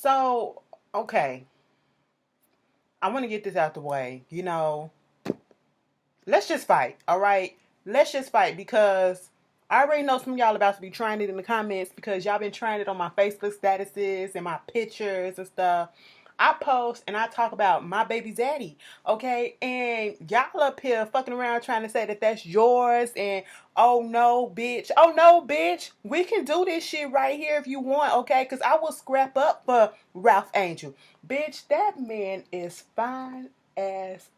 So, okay, I want to get this out the way. Let's just fight, all right? Let's just fight because I already know some of y'all about to be trying it in the comments because y'all been trying it on my Facebook statuses and my pictures and stuff. I post and I talk about my baby daddy, okay? And y'all up here fucking around trying to say that that's yours and oh no, bitch, we can do this shit right here if you want, okay? Because I will scrap up for Ralph Angel. Bitch, that man is fine as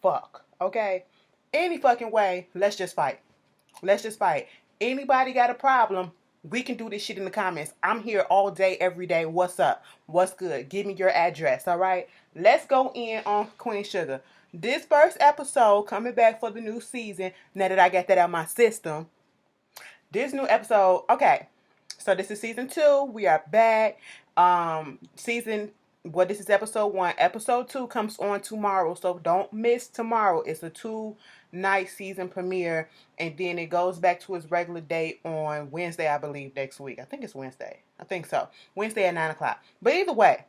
fuck, okay? Any fucking way, let's just fight. Let's just fight. Anybody got a problem? We can do this shit in the comments. I'm here all day, every day. What's up? What's good? Give me your address, all right? Let's go in on Queen Sugar. This first episode coming back for the new season. Now that I got that out of my system, this new episode. Okay, so this is season 2. We are back. Season. Well, this is episode 1. Episode 2 comes on tomorrow, so don't miss tomorrow. It's a 2-night season premiere, and then it goes back to its regular date on Wednesday, I believe, next week. I think it's Wednesday. I think so. Wednesday at 9 o'clock. But either way,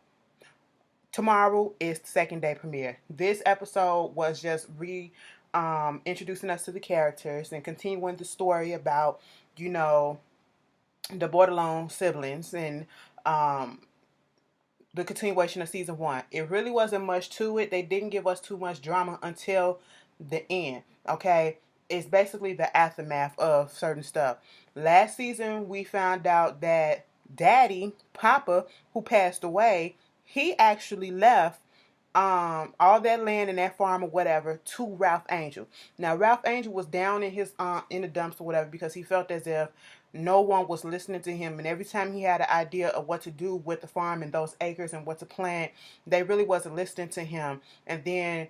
tomorrow is the second day premiere. This episode was just introducing us to the characters and continuing the story about, you know, the Bordelon siblings and the continuation of season 1. It really wasn't much to it. They didn't give us too much drama until the end. Okay, it's basically the aftermath of certain stuff. Last season, we found out that Daddy, Papa, who passed away, he actually left all that land and that farm or whatever to Ralph Angel. Now Ralph Angel was down in his in the dumps or whatever because he felt as if no one was listening to him, and every time he had an idea of what to do with the farm and those acres and what to plant, they really wasn't listening to him. And then,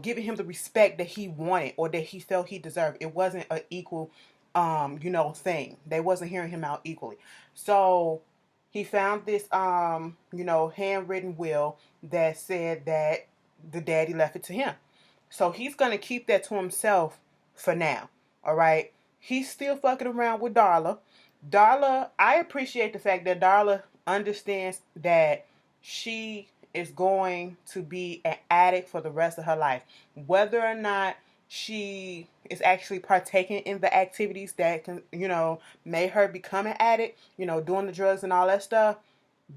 giving him the respect that he wanted or that he felt he deserved. It wasn't an equal thing. They wasn't hearing him out equally. So he found this handwritten will that said that the daddy left it to him. So he's gonna keep that to himself for now. All right. He's still fucking around with Darla. Darla, I appreciate the fact that Darla understands that she is going to be an addict for the rest of her life. Whether or not she is actually partaking in the activities that can, made her become an addict, doing the drugs and all that stuff,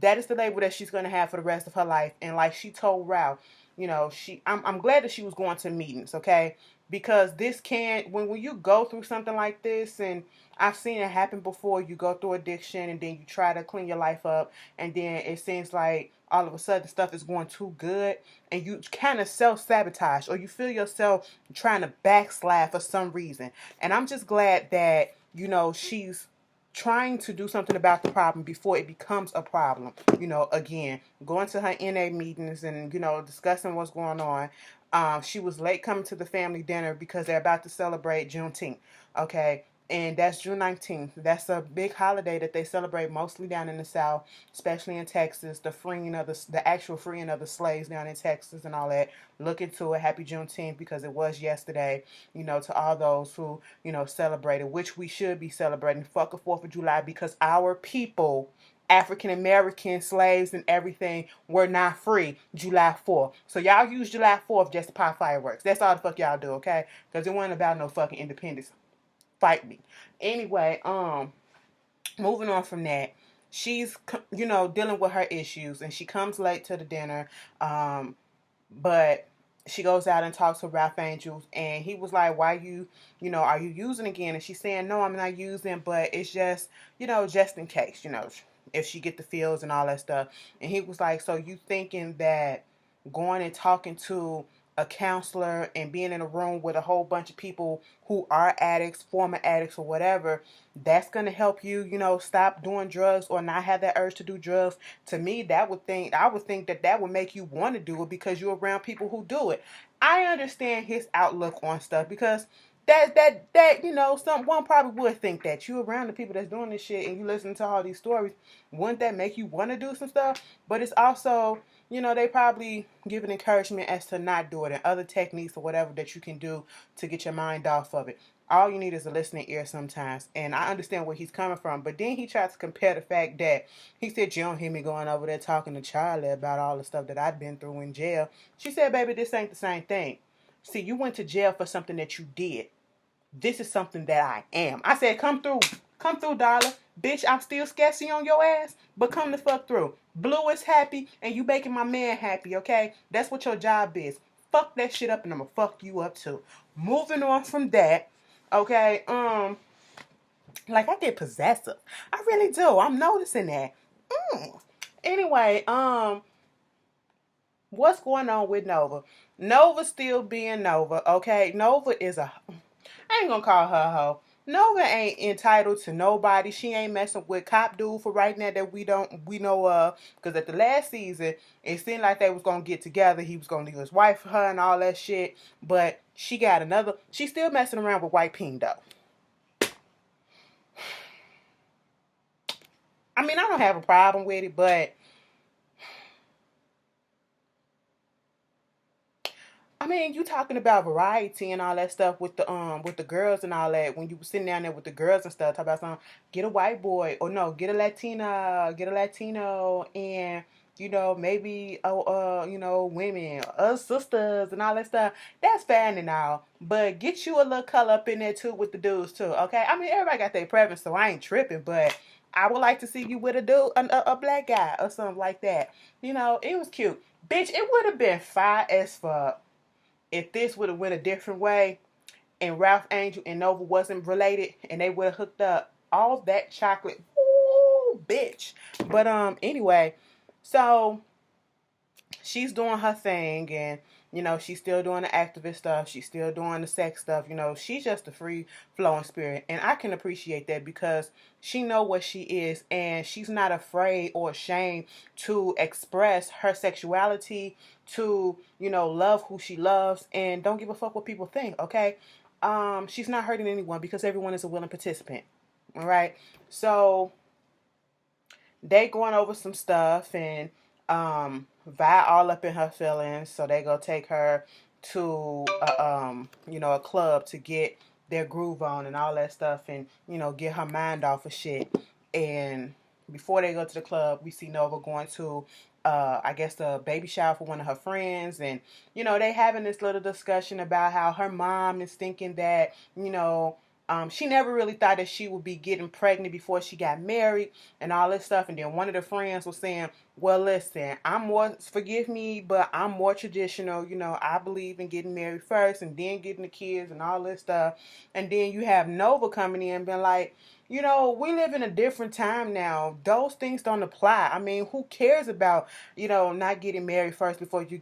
that is the label that she's going to have for the rest of her life. And like she told Ralph, I'm glad that she was going to meetings, okay? Because this can, when you go through something like this, and I've seen it happen before, you go through addiction and then you try to clean your life up, and then it seems like all of a sudden stuff is going too good, and you kind of self-sabotage, or you feel yourself trying to backslide for some reason. And I'm just glad that, she's trying to do something about the problem before it becomes a problem. Again, going to her NA meetings and, discussing what's going on. She was late coming to the family dinner because they're about to celebrate Juneteenth. Okay. And that's June 19th. That's a big holiday that they celebrate mostly down in the South, especially in Texas. The actual freeing of the slaves down in Texas and all that. Look into it. Happy Juneteenth because it was yesterday. To all those who celebrated, which we should be celebrating. Fuck a 4th of July because our people, African American slaves and everything, were not free July 4th. So y'all use July 4th just to pop fireworks. That's all the fuck y'all do, okay? Because it wasn't about no fucking independence. Fight me. Anyway, moving on from that, she's dealing with her issues and she comes late to the dinner, but she goes out and talks to Ralph Angels, and he was like, why are you using again? And she's saying, no, I'm not using, but it's just just in case, if she get the feels and all that stuff. And he was like, so you thinking that going and talking to a counselor and being in a room with a whole bunch of people who are addicts, former addicts or whatever, that's going to help you, stop doing drugs or not have that urge to do drugs? To me, I would think that would make you want to do it because you're around people who do it. I understand his outlook on stuff because that someone probably would think that you around the people that's doing this shit and you listen to all these stories, wouldn't that make you want to do some stuff? But it's also, they probably give an encouragement as to not do it and other techniques or whatever that you can do to get your mind off of it. All you need is a listening ear sometimes. And I understand where he's coming from. But then he tries to compare the fact that he said, you don't hear me going over there talking to Charlie about all the stuff that I've been through in jail. She said, baby, this ain't the same thing. See, you went to jail for something that you did. This is something that I am. I said, come through. Come through, darling. Bitch, I'm still sketchy on your ass, but come the fuck through. Blue is happy, and you making my man happy, okay? That's what your job is. Fuck that shit up, and I'm gonna fuck you up too. Moving on from that, okay? Like I get possessive. I really do. I'm noticing that. Anyway, what's going on with Nova? Nova still being Nova, okay? Nova is I ain't gonna call her a hoe. Nova ain't entitled to nobody. She ain't messing with Cop Dude for right now that we know of. Because at the last season, it seemed like they was gonna get together. He was gonna leave his wife for her and all that shit. But she got another. She's still messing around with White Peen though. I mean, I don't have a problem with it, but I mean, you talking about variety and all that stuff with the girls and all that. When you were sitting down there with the girls and stuff, talk about something, get a white boy or no, get a Latina, get a Latino, and maybe women, us sisters and all that stuff. That's fine and all, but get you a little color up in there too with the dudes too. Okay, I mean everybody got their preference, so I ain't tripping, but I would like to see you with a dude, a black guy or something like that. It was cute, bitch. It would have been fire as fuck if this would have went a different way and Ralph Angel and Nova wasn't related and they would have hooked up. All that chocolate, ooh, bitch. But anyway, so she's doing her thing, and she's still doing the activist stuff, she's still doing the sex stuff. She's just a free flowing spirit, and I can appreciate that because she know what she is, and she's not afraid or ashamed to express her sexuality, to love who she loves, and don't give a fuck what people think. Okay, she's not hurting anyone because everyone is a willing participant. All right, so they going over some stuff, and Vi all up in her feelings, so they go take her to a club to get their groove on and all that stuff, and get her mind off of shit. And before they go to the club, we see Nova going to I guess the baby shower for one of her friends, and they having this little discussion about how her mom is thinking that she never really thought that she would be getting pregnant before she got married and all this stuff. And then one of the friends was saying, well, listen, forgive me, but I'm more traditional. I believe in getting married first and then getting the kids and all this stuff. And then you have Nova coming in and being like, we live in a different time now. Those things don't apply. I mean, who cares about, not getting married first before you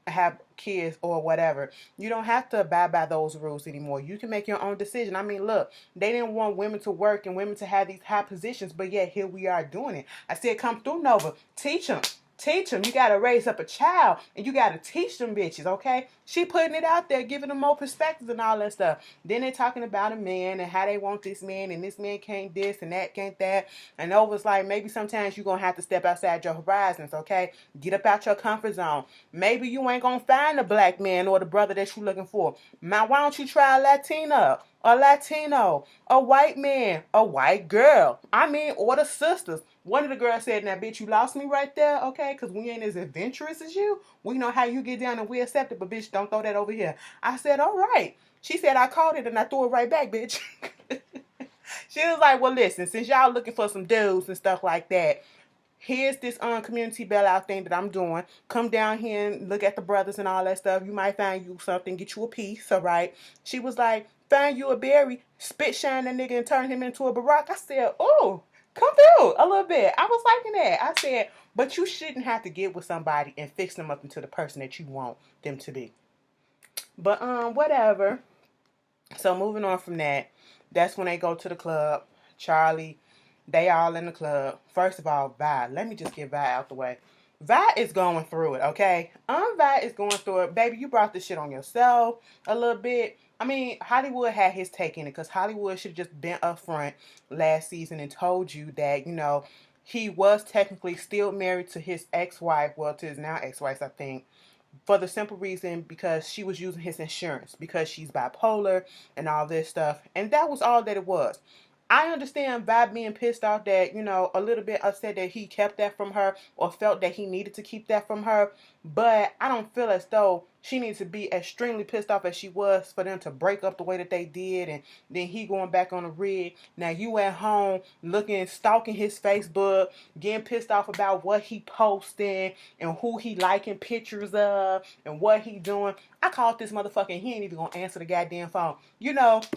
have kids or whatever. You don't have to abide by those rules anymore. You can make your own decision. I mean, look, they didn't want women to work and women to have these high positions, but yet here we are doing it. I said, come through, Nova. Teach them. Teach them. You got to raise up a child, and you got to teach them bitches, okay? She putting it out there, giving them more perspectives and all that stuff. Then they're talking about a man and how they want this man, and this man can't this and that can't that. And Nova's like, maybe sometimes you're going to have to step outside your horizons, okay? Get up out your comfort zone. Maybe you ain't going to find the black man or the brother that you're looking for. Now, why don't you try a Latina? A Latino, a white man, a white girl. I mean, or the sisters. One of the girls said, now, bitch, you lost me right there, okay? Because we ain't as adventurous as you. We know how you get down and we accept it, but, bitch, don't throw that over here. I said, all right. She said, I caught it and I threw it right back, bitch. She was like, well, listen, since y'all looking for some dudes and stuff like that, here's this community bailout thing that I'm doing. Come down here and look at the brothers and all that stuff. You might find you something, get you a piece, all right? She was like, find you a berry, spit shine that nigga and turn him into a Barack. I said, oh, come through a little bit. I was liking that. I said, but you shouldn't have to get with somebody and fix them up into the person that you want them to be. But whatever. So moving on from that, that's when they go to the club. Charlie, they all in the club. First of all, Vi. Let me just get Vi out the way. Vi is going through it, okay? Vi is going through it. Baby, you brought this shit on yourself a little bit. I mean, Hollywood had his take in it because Hollywood should have just been upfront last season and told you that, he was technically still married to his ex-wife, well, to his now ex-wife, I think, for the simple reason because she was using his insurance because she's bipolar and all this stuff. And that was all that it was. I understand Vibe being pissed off that, a little bit upset that he kept that from her or felt that he needed to keep that from her. But I don't feel as though she needs to be extremely pissed off as she was for them to break up the way that they did. And then he going back on the rig. Now you at home looking, stalking his Facebook, getting pissed off about what he posting and who he liking pictures of and what he doing. I called this motherfucker and he ain't even gonna answer the goddamn phone.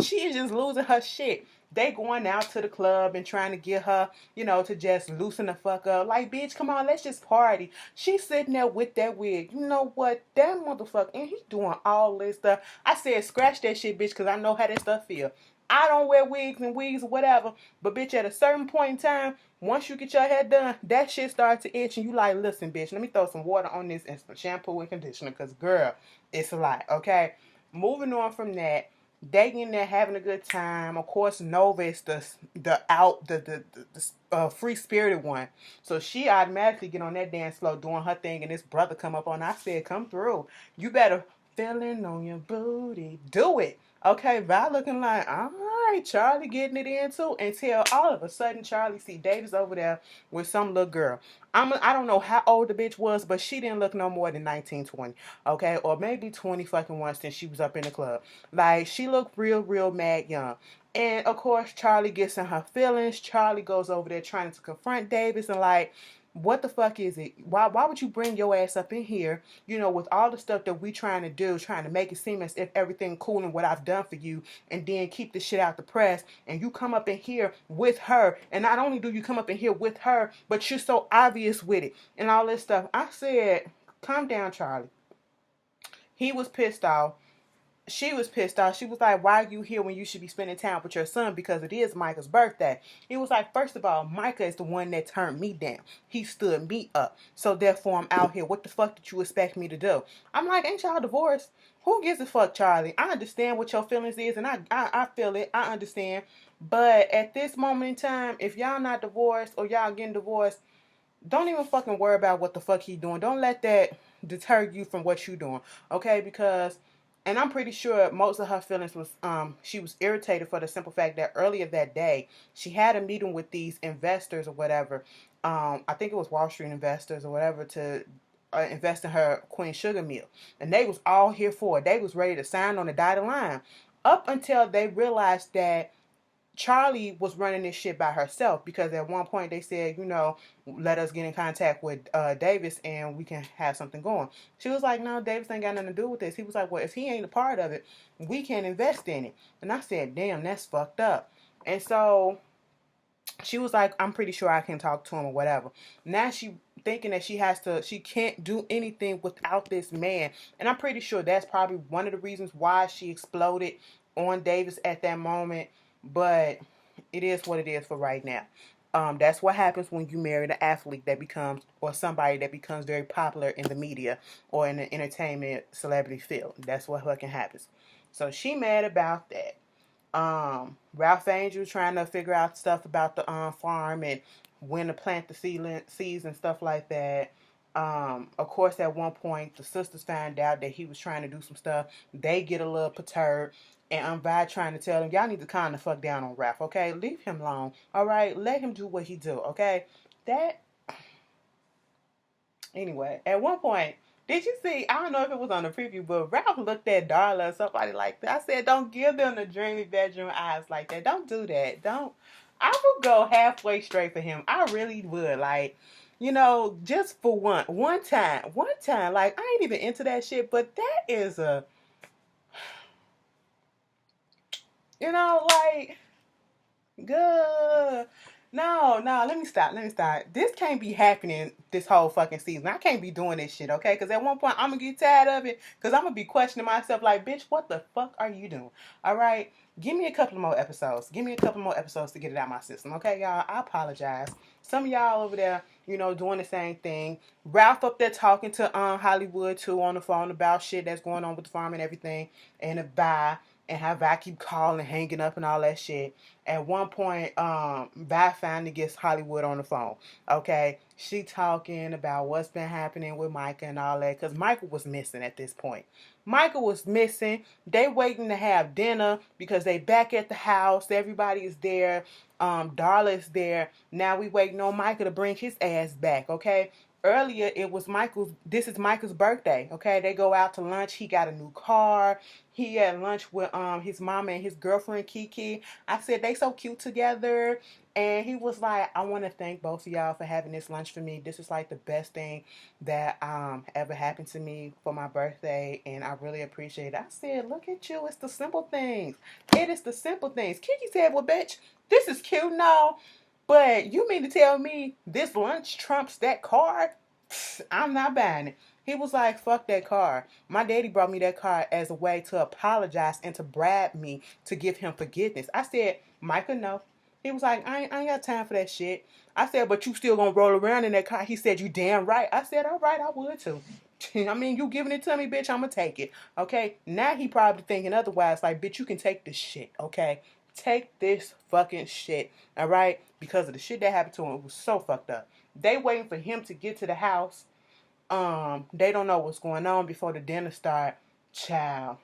She is just losing her shit. They going out to the club and trying to get her, to just loosen the fuck up. Like, bitch, come on, let's just party. She's sitting there with that wig. You know what? That motherfucker, and he doing all this stuff. I said, scratch that shit, bitch, because I know how that stuff feel. I don't wear wigs or whatever. But, bitch, at a certain point in time, once you get your hair done, that shit starts to itch. And you like, listen, bitch, let me throw some water on this and some shampoo and conditioner. Because, girl, it's a lot, okay? Moving on from that. They in there having a good time. Of course, Nova is the free spirited one, so she automatically get on that dance floor doing her thing, and this brother come up on. I said, "Come through. You better feeling on your booty. Do it." Okay, Val looking like, all right, Charlie getting it in too, until all of a sudden Charlie see Davis over there with some little girl. I don't know how old the bitch was, but she didn't look no more than 19, 20, okay? Or maybe 20 fucking once since she was up in the club. Like, she looked real, real mad young. And, of course, Charlie gets in her feelings. Charlie goes over there trying to confront Davis and, like, what the fuck is it? Why would you bring your ass up in here, with all the stuff that we trying to do, trying to make it seem as if everything cool and what I've done for you, and then keep the shit out the press, and you come up in here with her, and not only do you come up in here with her, but you're so obvious with it, and all this stuff. I said, calm down, Charlie. He was pissed off. She was pissed off. She was like, why are you here when you should be spending time with your son? Because it is Micah's birthday. He was like, first of all, Micah is the one that turned me down. He stood me up. So therefore, I'm out here. What the fuck did you expect me to do? I'm like, ain't y'all divorced? Who gives a fuck, Charlie? I understand what your feelings is, and I feel it. I understand. But at this moment in time, if y'all not divorced or y'all getting divorced, don't even fucking worry about what the fuck he doing. Don't let that deter you from what you doing. Okay? Because, and I'm pretty sure most of her feelings was she was irritated for the simple fact that earlier that day she had a meeting with these investors or whatever. I think it was Wall Street investors or whatever to invest in her Queen Sugar Mill. And they was all here for it. They was ready to sign on the dotted line. Up until they realized that Charlie was running this shit by herself, because at one point they said, let us get in contact with Davis and we can have something going. She was like, no, Davis ain't got nothing to do with this. He was like, well, if he ain't a part of it, we can't invest in it. And I said, damn, that's fucked up. And so she was like, I'm pretty sure I can talk to him or whatever. Now she thinking that she can't do anything without this man. And I'm pretty sure that's probably one of the reasons why she exploded on Davis at that moment. But it is what it is for right now. That's what happens when you marry an athlete that becomes, or somebody that becomes very popular in the media or in the entertainment celebrity field. That's what fucking happens. So she mad about that. Ralph Angel trying to figure out stuff about the farm and when to plant the seeds and stuff like that. Of course, at one point, the sisters find out that he was trying to do some stuff. They get a little perturbed. And I'm Vi trying to tell them, y'all need to calm the fuck down on Ralph, okay? Leave him alone, all right? Let him do what he do, okay? Anyway, at one point, did you see, I don't know if it was on the preview, but Ralph looked at Darla or somebody like that. I said, don't give them the dreamy bedroom eyes like that. Don't do that. Don't. I would go halfway straight for him. I really would. Like, just for one time. Like, I ain't even into that shit, but that is like, good. No, let me stop. This can't be happening this whole fucking season. I can't be doing this shit, okay? Because at one point, I'm going to get tired of it. Because I'm going to be questioning myself like, bitch, what the fuck are you doing? All right? Give me a couple more episodes. Give me a couple more episodes to get it out of my system, okay, y'all? I apologize. Some of y'all over there, doing the same thing. Ralph up there talking to Hollywood, too, on the phone about shit that's going on with the farm and everything. And a bye. and how Vi keep calling, hanging up, and all that shit. At one point, Vi finally gets Hollywood on the phone. Okay, she talking about what's been happening with Micah and all that, because Michael was missing at this point. Michael was missing. They waiting to have dinner because they back at the house. Everybody is there. Darla is there. Now we waiting on Michael to bring his ass back. Okay, earlier it was Michael's, this is Michael's birthday. Okay, they go out to lunch. He got a new car. He had lunch with his mama and his girlfriend Kiki. I said they so cute together. And he was like, I want to thank both of y'all for having this lunch for me. This is like the best thing that ever happened to me for my birthday, and I really appreciate it. I said, look at you, it's the simple things. It is the simple things. Kiki said, well, bitch, this is cute, no, but you mean to tell me this lunch trumps that car? I'm not buying it. He was like, fuck that car. My daddy brought me that car as a way to apologize and to bribe me to give him forgiveness. I said, Micah, no. He was like, I ain't got time for that shit. I said, but you still gonna roll around in that car? He said, you damn right. I said, all right, I would too. I mean, you giving it to me, bitch, I'm gonna take it. Okay? Now he probably thinking otherwise, like, bitch, you can take this shit, okay? Take this fucking shit, all right? Because of the shit that happened to him. It was so fucked up. They waiting for him to get to the house. They don't know what's going on before the dinner start. Child.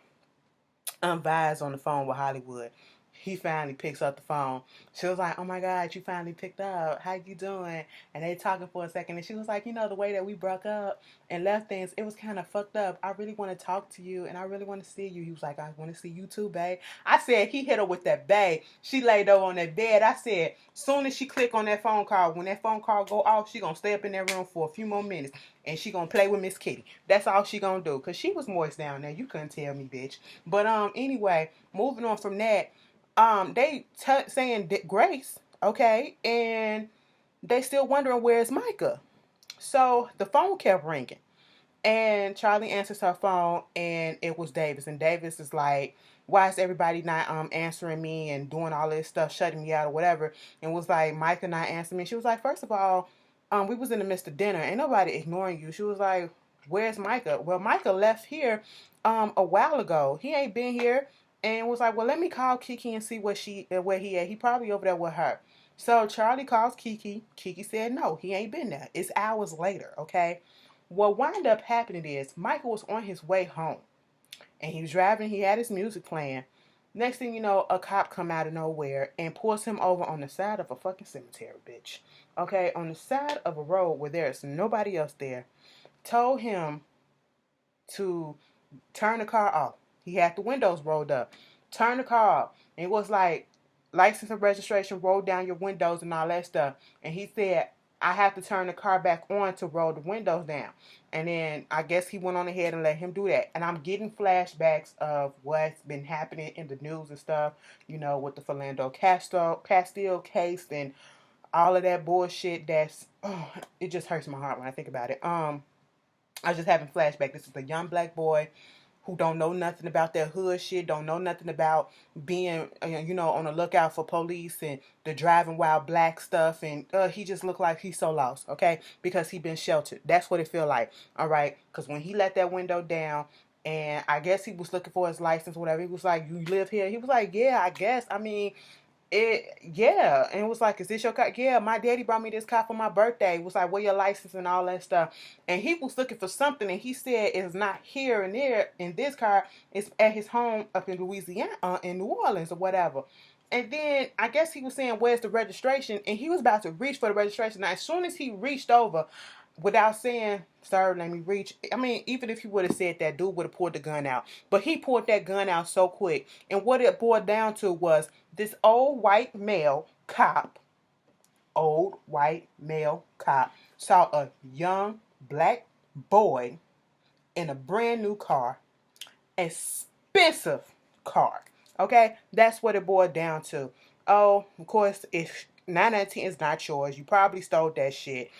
Vi's on the phone with Hollywood. He finally picks up the phone. She was like, oh my God, you finally picked up. How you doing? And they talking for a second. And she was like, you know, the way that we broke up and left things, it was kind of fucked up. I really want to talk to you and I really want to see you. He was like, I want to see you too, babe. I said, he hit her with that babe. She laid over on that bed. I said, soon as she click on that phone call, when that phone call go off, she going to stay up in that room for a few more minutes. And she going to play with Miss Kitty. That's all she going to do. Because she was moist down there. You couldn't tell me, bitch. But anyway, moving on from that, they saying Grace, okay, and they still wondering where's Micah. So the phone kept ringing, and Charlie answers her phone, and it was Davis, and Davis is like, "Why is everybody not answering me and doing all this stuff, shutting me out or whatever?" And was like, "Micah not answering me." She was like, "First of all, we was in the midst of dinner, ain't nobody ignoring you." She was like, "Where's Micah?" Well, Micah left here a while ago. He ain't been here, and was like, well, let me call Kiki and see where he at. He probably over there with her. So Charlie calls Kiki. Kiki said no, he ain't been there. It's hours later, okay? What wound up happening is Michael was on his way home, and he was driving. He had his music playing. Next thing you know, a cop come out of nowhere and pulls him over on the side of a fucking cemetery, bitch. Okay, on the side of a road where there's nobody else there. Told him to turn the car off. He had the windows rolled up. Turn the car off. And it was like license and registration, roll down your windows and all that stuff. And he said, I have to turn the car back on to roll the windows down. And then I guess he went on ahead and let him do that. And I'm getting flashbacks of what's been happening in the news and stuff, you know, with the Philando Castile case and all of that bullshit that's, oh, it just hurts my heart when I think about it. I was just having flashback. This is a young black boy who don't know nothing about that hood shit, don't know nothing about being, you know, on the lookout for police and the driving while black stuff. And he just looked like he's so lost, okay? Because he been sheltered. That's what it feel like, all right? Because when he let that window down, and I guess he was looking for his license, whatever, he was like, you live here? He was like, yeah, I guess. I mean, yeah, and it was like, is this your car? Yeah, my daddy brought me this car for my birthday. It was like, where your license and all that stuff. And he was looking for something, and he said it's not here and there in this car. It's at his home up in Louisiana, in New Orleans or whatever. And then I guess he was saying, where's the registration? And he was about to reach for the registration. Now, as soon as he reached over, without saying, sir, let me reach. I mean, even if he would have said that, dude would have pulled the gun out. But he pulled that gun out so quick. And what it boiled down to was this old white male cop, saw a young black boy in a brand new car, expensive car. Okay? That's what it boiled down to. Oh, of course, it's 9 out of 10 is not yours. You probably stole that shit.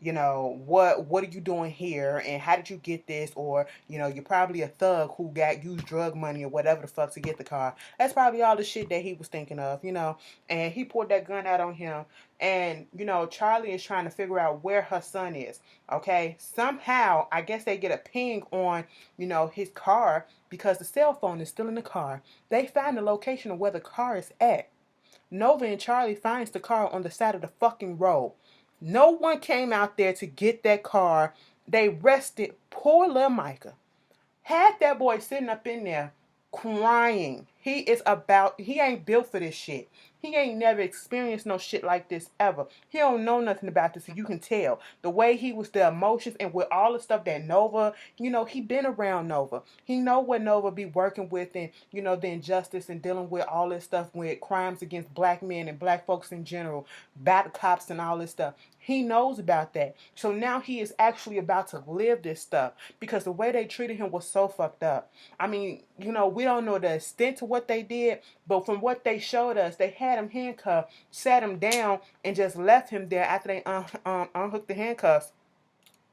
what are you doing here, and how did you get this? Or, you're probably a thug who got used drug money or whatever the fuck to get the car. That's probably all the shit that he was thinking of. And he pulled that gun out on him. And, Charlie is trying to figure out where her son is. Okay. Somehow, I guess they get a ping on, his car, because the cell phone is still in the car. They find the location of where the car is at. Nova and Charlie finds the car on the side of the fucking road. No one came out there to get that car. They arrested poor little Micah. Had that boy sitting up in there crying. He ain't built for this shit. He ain't never experienced no shit like this ever. He don't know nothing about this, and you can tell. The way he was, the emotions, and with all the stuff that Nova, he been around Nova. He know what Nova be working with, and, the injustice and dealing with all this stuff with crimes against black men and black folks in general, battle cops and all this stuff. He knows about that. So now he is actually about to live this stuff, because the way they treated him was so fucked up. I mean, we don't know the extent to what they did, but from what they showed us, they had him handcuffed, sat him down, and just left him there after they unhooked the handcuffs,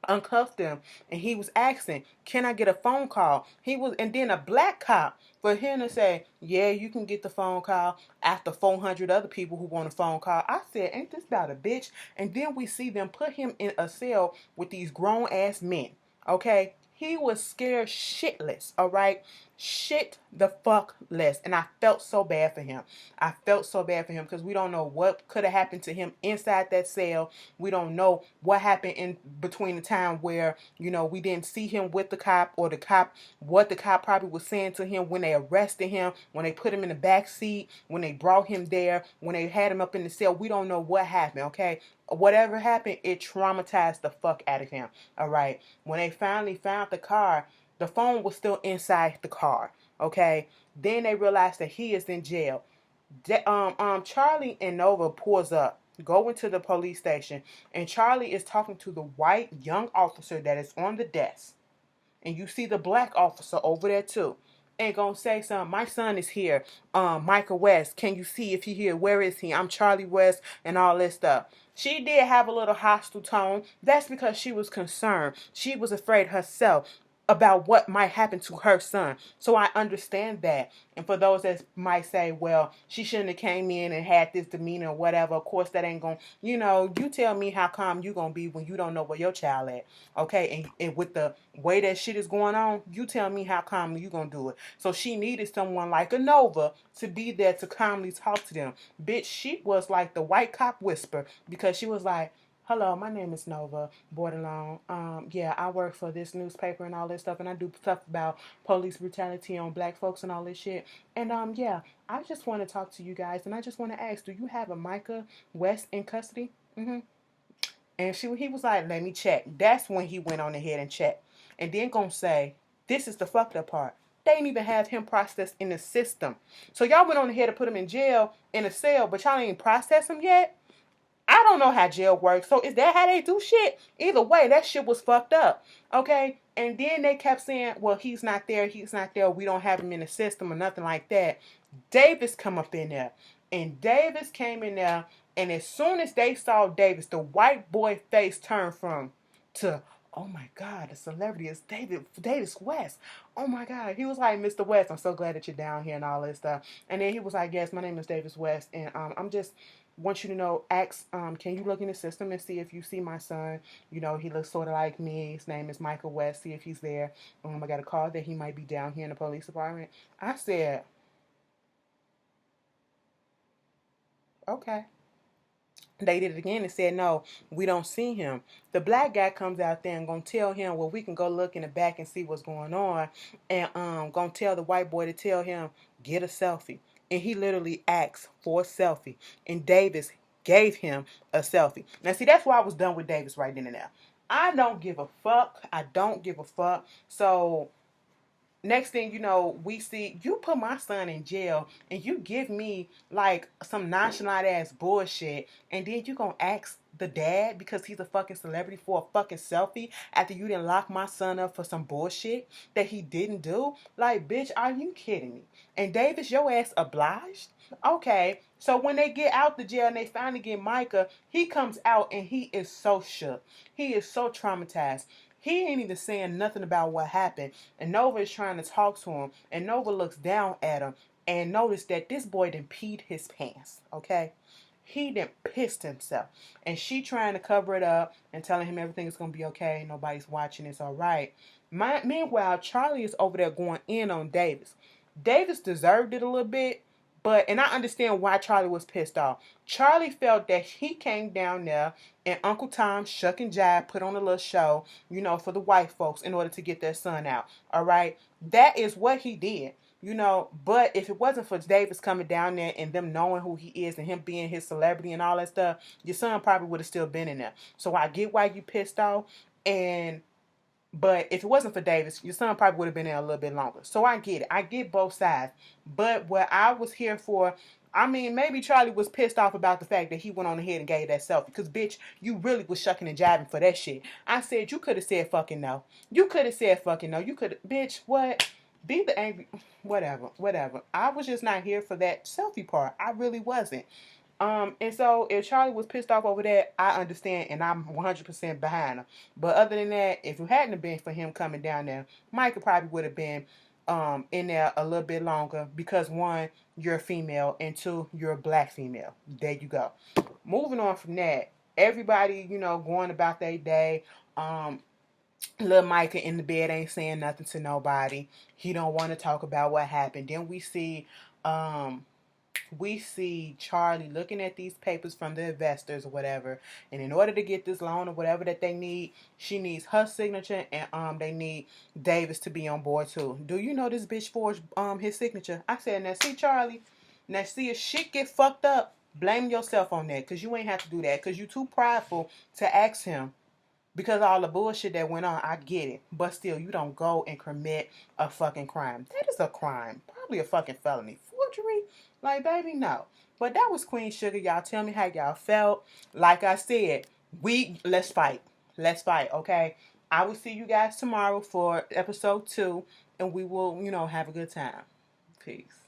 uncuffed him, and he was asking, "Can I get a phone call?" And then a black cop, for him to say, "Yeah, you can get the phone call," after 400 other people who want a phone call. I said, "Ain't this about a bitch?" And then we see them put him in a cell with these grown ass men. Okay, he was scared shitless. All right, shit the fuck less, and I felt so bad for him. I felt so bad for him, because we don't know what could have happened to him inside that cell. We don't know what happened in between the time where, we didn't see him with the cop, or what the cop probably was saying to him when they arrested him, when they put him in the back seat, when they brought him there, when they had him up in the cell. We don't know what happened, okay? Whatever happened, it traumatized the fuck out of him, all right? When they finally found the car, the phone was still inside the car, okay? Then they realized that he is in jail. Charlie and Nova pulls up, go into the police station, and Charlie is talking to the white young officer that is on the desk. And you see the black officer over there too. And gonna say something. "My son is here. Michael West. Can you see if he here? Where is he? I'm Charlie West," and all this stuff. She did have a little hostile tone. That's because she was concerned. She was afraid herself about what might happen to her son. So I understand that. And for those that might say, "Well, she shouldn't have came in and had this demeanor or whatever," of course that ain't gonna, you tell me how calm you gonna be when you don't know where your child at. Okay, and with the way that shit is going on, you tell me how calmly you gonna do it. So she needed someone like a Nova to be there to calmly talk to them. Bitch, she was like the white cop whisper, because she was like, "Hello, my name is Nova Bordelon. Yeah, I work for this newspaper and all this stuff, and I do stuff about police brutality on black folks and all this shit. And yeah, I just want to talk to you guys, and I just want to ask, do you have a Micah West in custody?" And he was like, "Let me check." That's when he went on ahead and checked, and then gonna say, "This is the fucked up part. They didn't even have him processed in the system. So y'all went on ahead to put him in jail in a cell, but y'all ain't processed him yet." I don't know how jail works. So is that how they do shit? Either way, that shit was fucked up. Okay? And then they kept saying, "Well, he's not there. He's not there. We don't have him in the system," or nothing like that. Davis come up in there. And Davis came in there. And as soon as they saw Davis, the white boy face turned from to, "Oh my God, the celebrity is Davis West. Oh my God." He was like, "Mr. West, I'm so glad that you're down here," and all this stuff. And then he was like, "Yes, my name is Davis West. And I'm just want you to know, can you look in the system and see if you see my son? He looks sort of like me. His name is Michael West. See if he's there. I got a call that he might be down here in the police department." I said, "Okay." They did it again and said, "No, we don't see him." The black guy comes out there and gonna tell him, "Well, we can go look in the back and see what's going on," and gonna tell the white boy to tell him, "Get a selfie." And he literally asked for a selfie, and Davis gave him a selfie. Now see, that's why I was done with Davis right then and there. I don't give a fuck. I don't give a fuck. So next thing you know, we see you put my son in jail, and you give me like some nonchalant ass bullshit, and then you gonna ask the dad because he's a fucking celebrity for a fucking selfie after you didn't lock my son up for some bullshit that he didn't do? Like, bitch, are you kidding me? And Davis, your ass obliged? Okay, so when they get out the jail and they finally get Micah, he comes out and he is so shook. He is so traumatized. He ain't even saying nothing about what happened. And Nova is trying to talk to him. And Nova looks down at him and noticed that this boy done peed his pants. Okay? He done pissed himself. And she trying to cover it up and telling him everything is going to be okay. Nobody's watching. It's all right. Meanwhile, Charlie is over there going in on Davis. Davis deserved it a little bit. And I understand why Charlie was pissed off. Charlie felt that he came down there and Uncle Tom shuck and jive, put on a little show, for the white folks in order to get their son out. All right. That is what he did. But if it wasn't for Davis coming down there and them knowing who he is and him being his celebrity and all that stuff, your son probably would have still been in there. So I get why you pissed off. But if it wasn't for Davis, your son probably would have been there a little bit longer. So I get it. I get both sides. But what I was here for, maybe Charlie was pissed off about the fact that he went on ahead and gave that selfie. Because, bitch, you really was shucking and jiving for that shit. I said you could have said fucking no. You could have said fucking no. You could have, bitch, what? Be the angry, whatever. I was just not here for that selfie part. I really wasn't. And so if Charlie was pissed off over that, I understand and I'm 100% behind him. But other than that, if it hadn't been for him coming down there, Micah probably would have been in there a little bit longer because one, you're a female, and two, you're a black female. There you go. Moving on from that, everybody, going about their day. Little Micah in the bed ain't saying nothing to nobody. He don't want to talk about what happened. Then we see Charlie looking at these papers from the investors or whatever, and in order to get this loan or whatever that they need, she needs her signature, and they need Davis to be on board too. Do you know this bitch forged his signature? I said, now see, Charlie, now see, if shit get fucked up, blame yourself on that, because you ain't have to do that, because you too prideful to ask him. Because all the bullshit that went on, I get it. But still, you don't go and commit a fucking crime. That is a crime. Probably a fucking felony. Forgery? Like, baby, no. But that was Queen Sugar. Y'all tell me how y'all felt. Like I said, let's fight. Let's fight, okay? I will see you guys tomorrow for episode 2. And we will, have a good time. Peace.